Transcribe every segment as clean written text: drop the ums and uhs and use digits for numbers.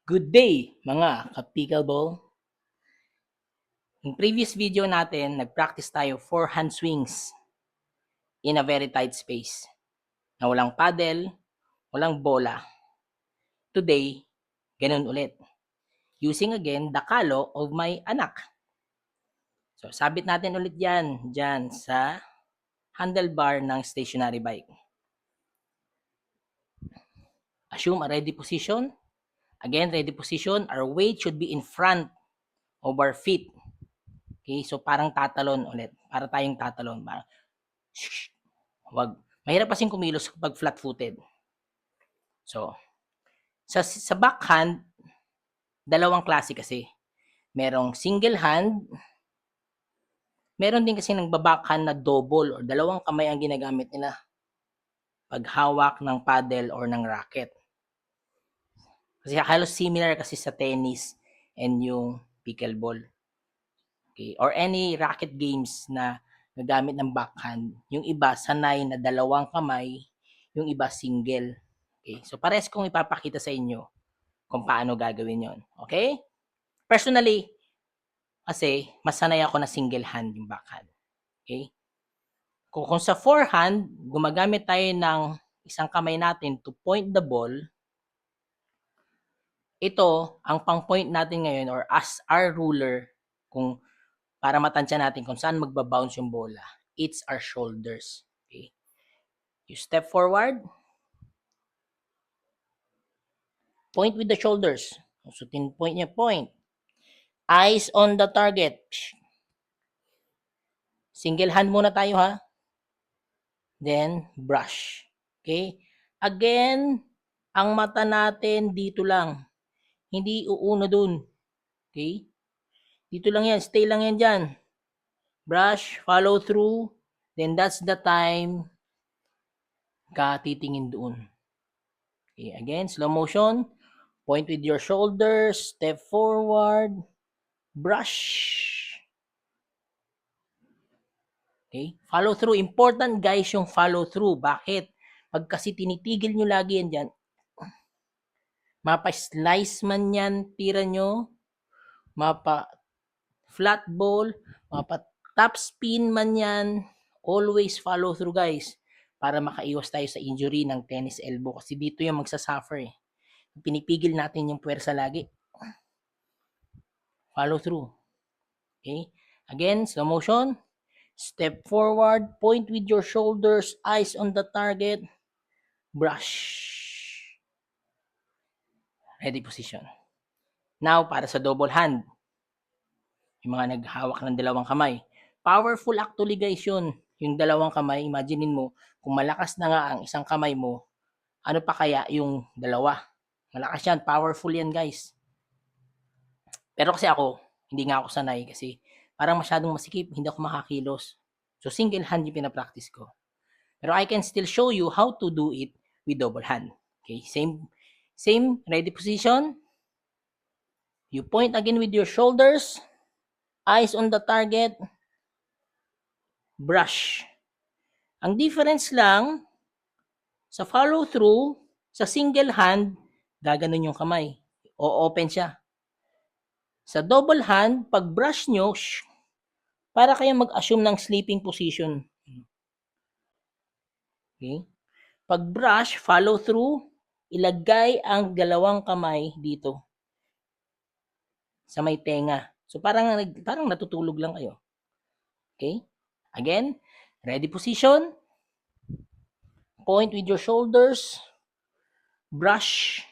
Good day mga ka-pickleball. In previous video natin, nag-practice tayo 4 hand swings in a very tight space na walang paddle, walang bola. Today, ganun ulit. Using again the kalo of my anak. So, sabit natin ulit yan dyan sa handlebar ng stationary bike. Assume a ready position. Again, ready position. Our weight should be in front of our feet. Okay, so parang tatalon ulit. Para tayong tatalon. Parang, wag. Mahirap kasing kumilos pag flat-footed. So, sa backhand, dalawang klase kasi. Merong single hand, meron din kasi nagbabackhand na double or dalawang kamay ang ginagamit nila paghawak ng paddle or ng racket. Kasi halos similar kasi sa tennis and yung pickleball. Okay? Or any racket games na nagamit ng backhand, yung iba sanay na dalawang kamay, yung iba single. Okay? So pares kong ipapakita sa inyo kung paano gagawin yon. Okay? Personally, kasi mas sanay ako na single hand yung backhand. Okay? Kung sa forehand, gumagamit tayo ng isang kamay natin to point the ball, ito, ang pang-point natin ngayon or as our ruler, kung para matansya natin kung saan magbabounce yung bola, it's our shoulders. Okay? You step forward, point with the shoulders. So, pinpoint niya, point. Eyes on the target. Single hand muna tayo ha. Then, brush. Okay? Again, ang mata natin dito lang. Hindi uuno dun. Okay? Dito lang yan. Stay lang yan dyan. Brush, follow through. Then, that's the time ka titingin doon. Okay? Again, slow motion. Point with your shoulders. Step forward. Brush. Okay? Follow through. Important guys yung follow through. Bakit? Pag kasi tinitigil nyo lagi yan dyan, mapa-slice man yan, tira nyo, mapa-flat ball, mapa-top spin man yan, always follow through guys para makaiwas tayo sa injury ng tennis elbow kasi dito yung magsasuffer eh. Pinipigil natin yung puwersa lagi. Follow through. Okay? Again, slow motion. Step forward, point with your shoulders, eyes on the target, brush. Ready position. Now, para sa double hand. Yung mga naghawak ng dalawang kamay. Powerful actually guys yun. Yung dalawang kamay, imaginein mo, kung malakas na nga ang isang kamay mo, ano pa kaya yung dalawa? Malakas yan, powerful yan guys. Pero kasi ako, hindi nga ako sanay kasi parang masyadong masikip, hindi ako makakilos. So single hand yung pinapractice ko. Pero I can still show you how to do it with double hand. Okay, same ready position. You point again with your shoulders, eyes on the target, brush. Ang difference lang, sa follow through, sa single hand, gaganon yung kamay. O open siya. Sa double hand, pag brush nyo, para kayo mag-assume ng sleeping position. Okay? Pag brush, follow through, ilagay ang dalawang kamay dito sa may tenga. So parang natutulog lang kayo. Okay? Again, ready position. Point with your shoulders. Brush.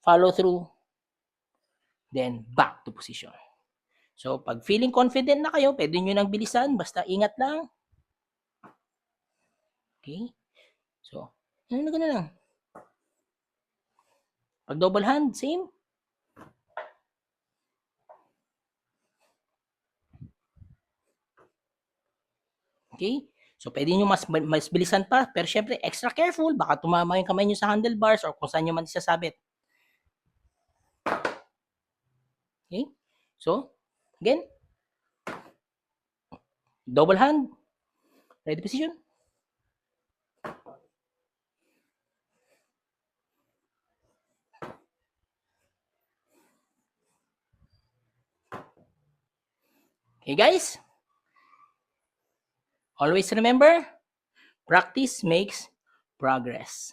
Follow through. Then back to position. So pag feeling confident na kayo, pwede nyo nang bilisan. Basta ingat lang. Okay? So, ano na lang. Pag double hand, same. Okay? So, pwede nyo mas bilisan pa. Pero syempre, extra careful. Baka tumama yung kamay nyo sa handlebars or kung saan nyo man isasabit. Okay? So, again. Double hand. Ready position. Okay, guys? Always remember, practice makes progress.